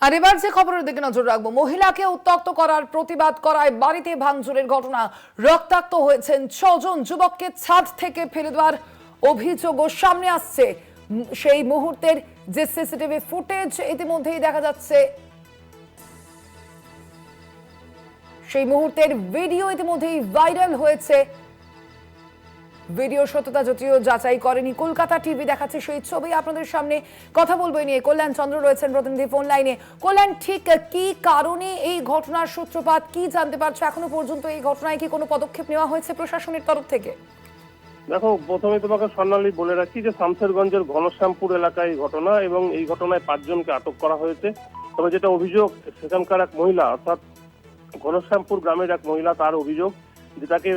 আর এবার যে খবরের দিকে নজর রাখবো, মহিলাকে উত্ত্যক্ত করার প্রতিবাদ করায় বাড়িতে ভাঙচুরের ঘটনা। রক্তাক্ত হয়েছেন 6 জন। যুবককে ছাদ থেকে ফেলে দেওয়ার অভিযোগও সামনে আসছে। সেই মুহূর্তের যে সিসিটিভি ফুটেজ ইতিমধ্যেই দেখা যাচ্ছে, সেই মুহূর্তের ভিডিও ইতিমধ্যেই ভাইরাল হয়েছে। ভিডিও সত্যতা যদিও যাচাই করেনি কলকাতা টিভি, দেখাচ্ছে সেই ছবি আপনাদের সামনে। কথা বলবো নিয়ে, কল্যাণ চন্দ্র রয়েছেন প্রতিনিধি ফোন লাইনে। কল্যাণ, ঠিক কি কারণে এই ঘটনার সূত্রপাত, কি জানতে পারছো এখনো পর্যন্ত? এই ঘটনায় কি কোনো পদক্ষেপ নেওয়া হয়েছে প্রশাসনের তরফ থেকে? দেখো, প্রথমে তোমাকে স্বর্ণালী বলে রাখি যে শামসেরগঞ্জের ঘনশ্যামপুর এলাকায় এই ঘটনা, এবং এই ঘটনায় 5 জনকে আটক করা হয়েছে। তবে যেটা অভিযোগ, সেখানকার এক মহিলা, অর্থাৎ ঘনশ্যামপুর গ্রামের এক মহিলা, তার অভিযোগ যে তাকে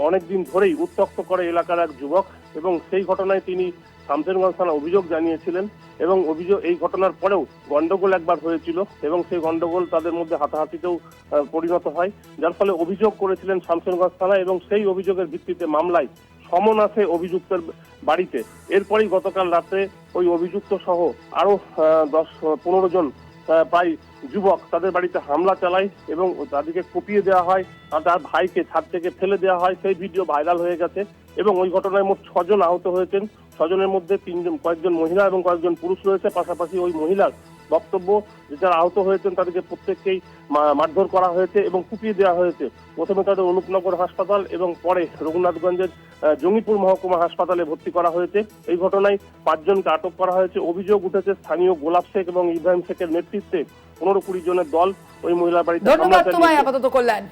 অনেকদিন ধরেই উত্ত্যক্ত করে এলাকার এক যুবক, এবং সেই ঘটনায় তিনি শামসেরগঞ্জ থানায় অভিযোগ জানিয়েছিলেন। এবং এই ঘটনার পরেও গন্ডগোল একবার হয়েছিল, এবং সেই গন্ডগোল তাদের মধ্যে হাতাহাতিতেও পরিণত হয়, যার ফলে অভিযোগ করেছিলেন শামসেরগঞ্জ থানায়, এবং সেই অভিযোগের ভিত্তিতে মামলায় সমন আসে অভিযুক্তের বাড়িতে। এরপরই গতকাল রাতে ওই অভিযুক্ত সহ আরো 10-15 জন প্রায় যুবক তাদের বাড়িতে হামলা চালায়, এবং তাদেরকে কুপিয়ে দেওয়া হয়, আর তার ভাইকে ছাদ থেকে ফেলে দেওয়া হয়। সেই ভিডিও ভাইরাল হয়ে গেছে, এবং ওই ঘটনায় মোট 6 জন আহত হয়েছেন। 6 জনের মধ্যে কয়েকজন মহিলা এবং কয়েকজন পুরুষ রয়েছে। পাশাপাশি ওই মহিলার বক্তব্য যে যারা আহত হয়েছেন তাদেরকে প্রত্যেককেই মারধর করা হয়েছে এবং কুপিয়ে দেওয়া হয়েছে। প্রথমে তাদের অনুপনগর হাসপাতাল এবং পরে রঘুনাথগঞ্জের জঙ্গিপুর মহকুমা হাসপাতালে ভর্তি করা হয়েছে। এই ঘটনায় 5 জনকে আটক করা হয়েছে। অভিযোগ উঠেছে স্থানীয় গোলাপ শেখ এবং ইব্রাহিম শেখের নেতৃত্বে 15-20 জনের দল ওই মহিলার বাড়িতে হামলা চালিয়েছে। ধন্যবাদ তোমায় আপাতত, কল্যাণ।